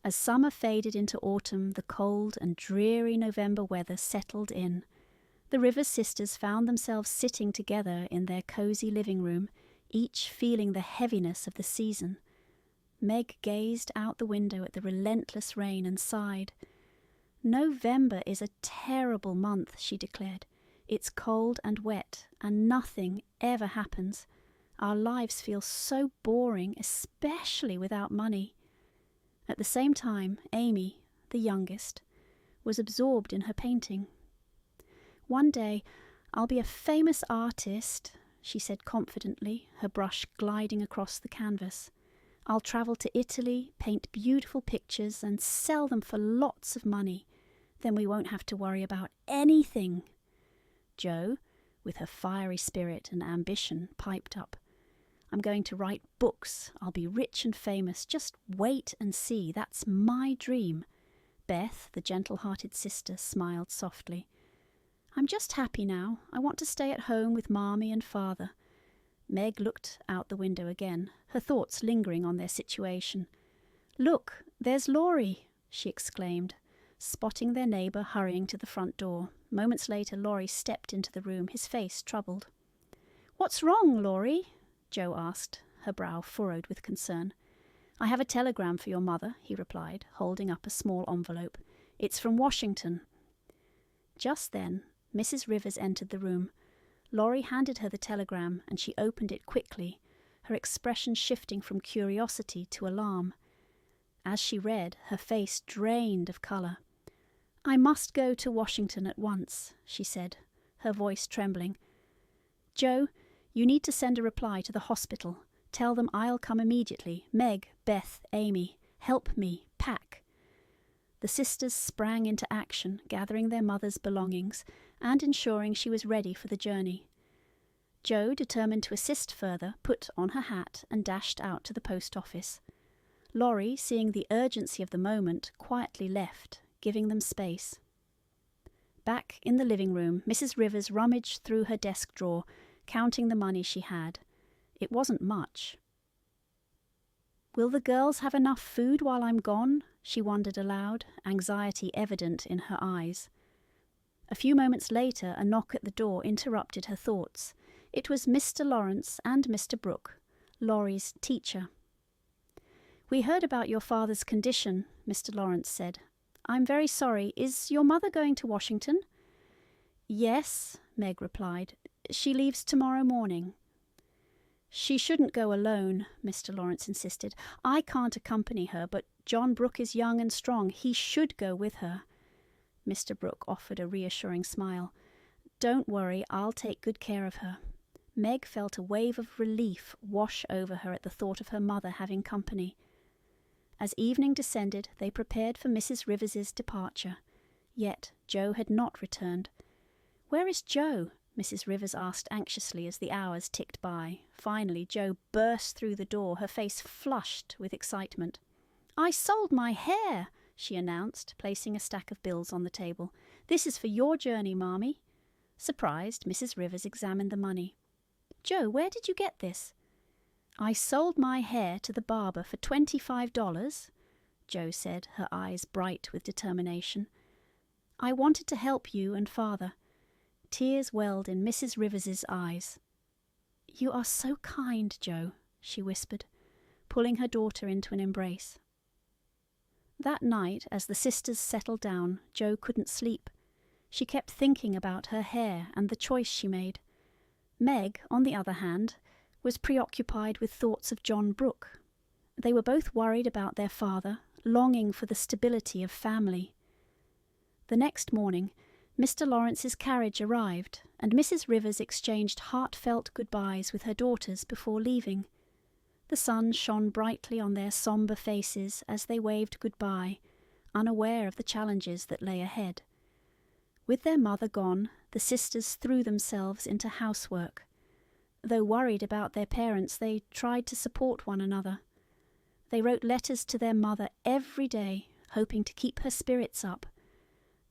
As summer faded into autumn, the cold and dreary November weather settled in. The Rivers sisters found themselves sitting together in their cosy living room, each feeling the heaviness of the season. Meg gazed out the window at the relentless rain and sighed. "November is a terrible month," she declared. "It's cold and wet, and nothing ever happens. Our lives feel so boring, especially without money." At the same time, Amy, the youngest, was absorbed in her painting. "One day I'll be a famous artist," she said confidently, her brush gliding across the canvas. "I'll travel to Italy, paint beautiful pictures, and sell them for lots of money. Then we won't have to worry about anything." Jo, with her fiery spirit and ambition, piped up. "I'm going to write books. I'll be rich and famous. Just wait and see. That's my dream." Beth, the gentle-hearted sister, smiled softly. "I'm just happy now. I want to stay at home with Marmee and Father." Meg looked out the window again, her thoughts lingering on their situation. "Look, there's Laurie," she exclaimed, spotting their neighbour hurrying to the front door. Moments later, Laurie stepped into the room, his face troubled. "What's wrong, Laurie?" Jo asked, her brow furrowed with concern. "I have a telegram for your mother," he replied, holding up a small envelope. "It's from Washington." Just then, Mrs. Rivers entered the room. Laurie handed her the telegram, and she opened it quickly, her expression shifting from curiosity to alarm. As she read, her face drained of colour. "I must go to Washington at once," she said, her voice trembling. "Jo, you need to send a reply to the hospital. Tell them I'll come immediately. Meg, Beth, Amy, help me, pack." The sisters sprang into action, gathering their mother's belongings and ensuring she was ready for the journey. Jo, determined to assist further, put on her hat and dashed out to the post office. Laurie, seeing the urgency of the moment, quietly left, giving them space. Back in the living room, Mrs. Rivers rummaged through her desk drawer, counting the money she had. It wasn't much. "Will the girls have enough food while I'm gone?" she wondered aloud, anxiety evident in her eyes. A few moments later, a knock at the door interrupted her thoughts. It was Mr. Lawrence and Mr. Brooke, Laurie's teacher. "We heard about your father's condition," Mr. Lawrence said. "I'm very sorry. Is your mother going to Washington?" "Yes," Meg replied. "She leaves tomorrow morning." "She shouldn't go alone," Mr. Lawrence insisted. "I can't accompany her, but John Brooke is young and strong. He should go with her." Mr. Brooke offered a reassuring smile. "Don't worry, I'll take good care of her." Meg felt a wave of relief wash over her at the thought of her mother having company. As evening descended, they prepared for Mrs. Rivers's departure. Yet Jo had not returned. "Where is Jo?" Mrs. Rivers asked anxiously as the hours ticked by. Finally, Jo burst through the door, her face flushed with excitement. "I sold my hair," she announced, placing a stack of bills on the table. "This is for your journey, Marmee." Surprised, Mrs. Rivers examined the money. "Jo, where did you get this?" "I sold my hair to the barber for $25, Jo said, her eyes bright with determination. "I wanted to help you and Father." Tears welled in Mrs. Rivers's eyes. "You are so kind, Jo," she whispered, pulling her daughter into an embrace. That night, as the sisters settled down, Jo couldn't sleep. She kept thinking about her hair and the choice she made. Meg, on the other hand, was preoccupied with thoughts of John Brooke. They were both worried about their father, longing for the stability of family. The next morning, Mr. Lawrence's carriage arrived, and Mrs. Rivers exchanged heartfelt goodbyes with her daughters before leaving. The sun shone brightly on their sombre faces as they waved goodbye, unaware of the challenges that lay ahead. With their mother gone, the sisters threw themselves into housework. Though worried about their parents, they tried to support one another. They wrote letters to their mother every day, hoping to keep her spirits up.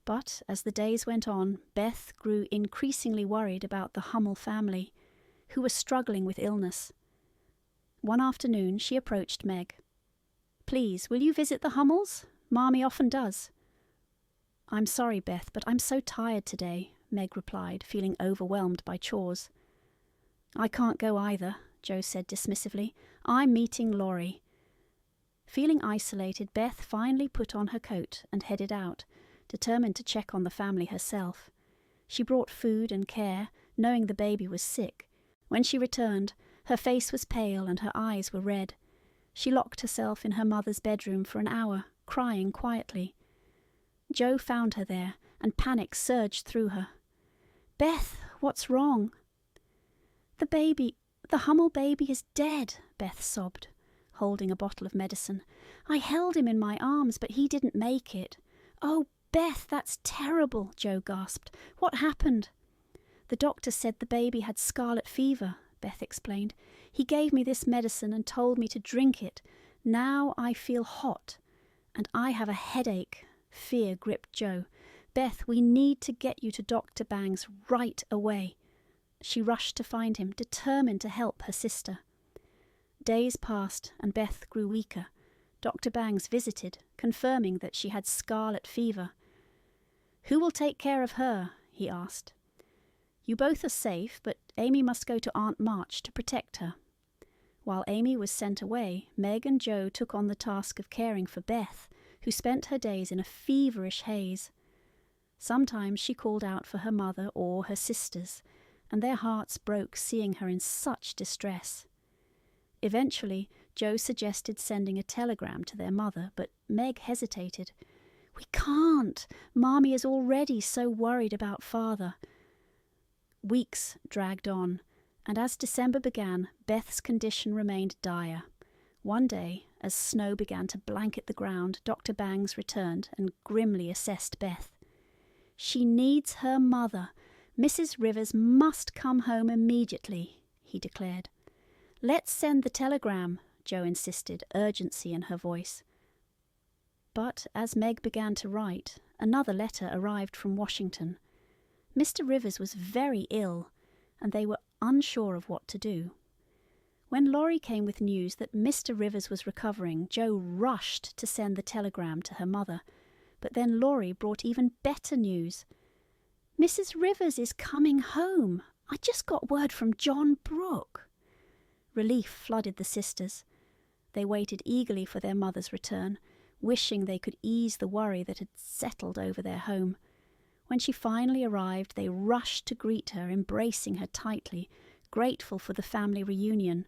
But as the days went on, Beth grew increasingly worried about the Hummel family, who were struggling with illness. One afternoon she approached Meg. Please, will you visit the Hummels? Marmee often does." "I'm sorry, Beth, but I'm so tired today," Meg replied, feeling overwhelmed by chores. "I can't go either," Jo said dismissively. "I'm meeting Laurie." Feeling isolated, Beth finally put on her coat and headed out, determined to check on the family herself. She brought food and care, knowing the baby was sick. When she returned, her face was pale and her eyes were red. She locked herself in her mother's bedroom for an hour, crying quietly. Jo found her there, and panic surged through her. "Beth, what's wrong?" The Hummel baby is dead," Beth sobbed, holding a bottle of medicine. "I held him in my arms, but he didn't make it." "Oh, Beth, that's terrible," Jo gasped. "What happened?" "The doctor said the baby had scarlet fever," Beth explained. "He gave me this medicine and told me to drink it. Now I feel hot, and I have a headache." Fear gripped Jo. "Beth, we need to get you to Dr. Bangs right away." She rushed to find him, determined to help her sister. Days passed, and Beth grew weaker. Dr. Bangs visited, confirming that she had scarlet fever. "Who will take care of her?" he asked. "You both are safe, but Amy must go to Aunt March to protect her." While Amy was sent away, Meg and Jo took on the task of caring for Beth, who spent her days in a feverish haze. Sometimes she called out for her mother or her sisters, and their hearts broke seeing her in such distress. Eventually, Jo suggested sending a telegram to their mother, but Meg hesitated. "We can't. Marmee is already so worried about Father." Weeks dragged on, and as December began, Beth's condition remained dire. One day, as snow began to blanket the ground, Dr. Bangs returned and grimly assessed Beth. "She needs her mother. Mrs. Rivers must come home immediately," he declared. "Let's send the telegram," Jo insisted, urgency in her voice. But as Meg began to write, another letter arrived from Washington. Mr. Rivers was very ill, and they were unsure of what to do. When Laurie came with news that Mr. Rivers was recovering, Jo rushed to send the telegram to her mother. But then Laurie brought even better news. "Mrs. Rivers is coming home. I just got word from John Brooke." Relief flooded the sisters. They waited eagerly for their mother's return, wishing they could ease the worry that had settled over their home. When she finally arrived, they rushed to greet her, embracing her tightly, grateful for the family reunion.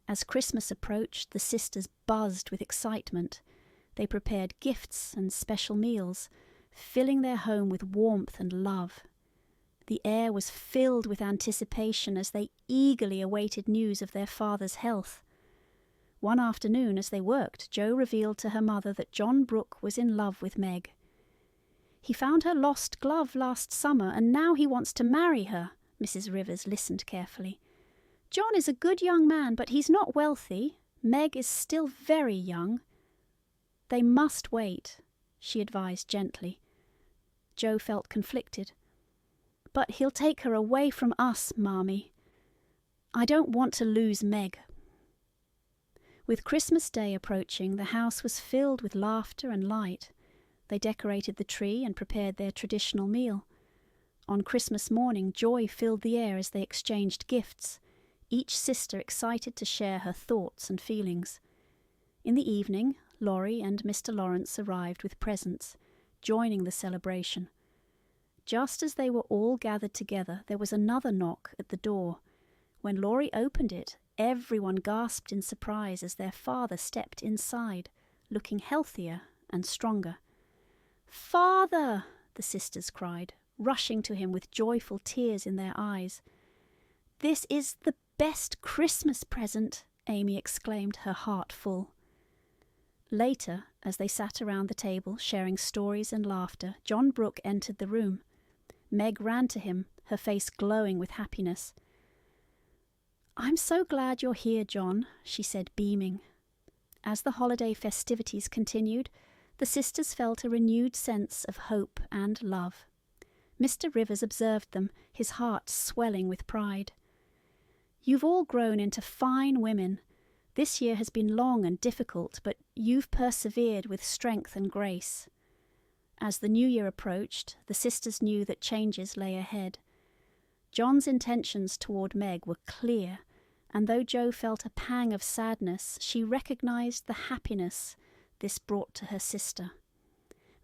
As Christmas approached, the sisters buzzed with excitement. They prepared gifts and special meals, filling their home with warmth and love. The air was filled with anticipation as they eagerly awaited news of their father's health. One afternoon, as they worked, Jo revealed to her mother that John Brooke was in love with Meg. "He found her lost glove last summer, and now he wants to marry her." Mrs. Rivers listened carefully. "John is a good young man, but he's not wealthy. Meg is still very young." "They must wait," she advised gently. Jo felt conflicted. "But he'll take her away from us, Marmee. I don't want to lose Meg." With Christmas Day approaching, the house was filled with laughter and light. They decorated the tree and prepared their traditional meal. On Christmas morning, joy filled the air as they exchanged gifts, each sister excited to share her thoughts and feelings. In the evening, Laurie and Mr. Lawrence arrived with presents, joining the celebration. Just as they were all gathered together, there was another knock at the door. When Laurie opened it, everyone gasped in surprise as their father stepped inside, looking healthier and stronger. "Father!" the sisters cried, rushing to him with joyful tears in their eyes. "This is the best Christmas present," Amy exclaimed, her heart full. Later, as they sat around the table, sharing stories and laughter, John Brooke entered the room. Meg ran to him, her face glowing with happiness. "I'm so glad you're here, John," she said, beaming. As the holiday festivities continued, the sisters felt a renewed sense of hope and love. Mr. Rivers observed them, his heart swelling with pride. "You've all grown into fine women. This year has been long and difficult, but you've persevered with strength and grace. As the new year approached, the sisters knew that changes lay ahead. John's intentions toward Meg were clear, and though Jo felt a pang of sadness, she recognized the happiness this brought to her sister.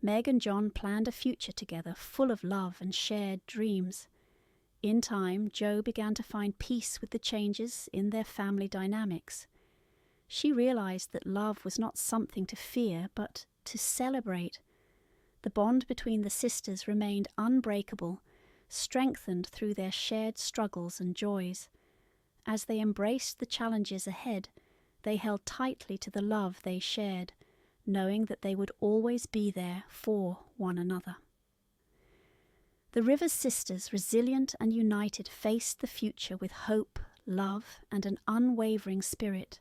Meg and John planned a future together, full of love and shared dreams. In time, Jo began to find peace with the changes in their family dynamics. She realized that love was not something to fear, but to celebrate. The bond between the sisters remained unbreakable, strengthened through their shared struggles and joys. As they embraced the challenges ahead, they held tightly to the love they shared, knowing that they would always be there for one another. The Rivers sisters, resilient and united, faced the future with hope, love, and an unwavering spirit.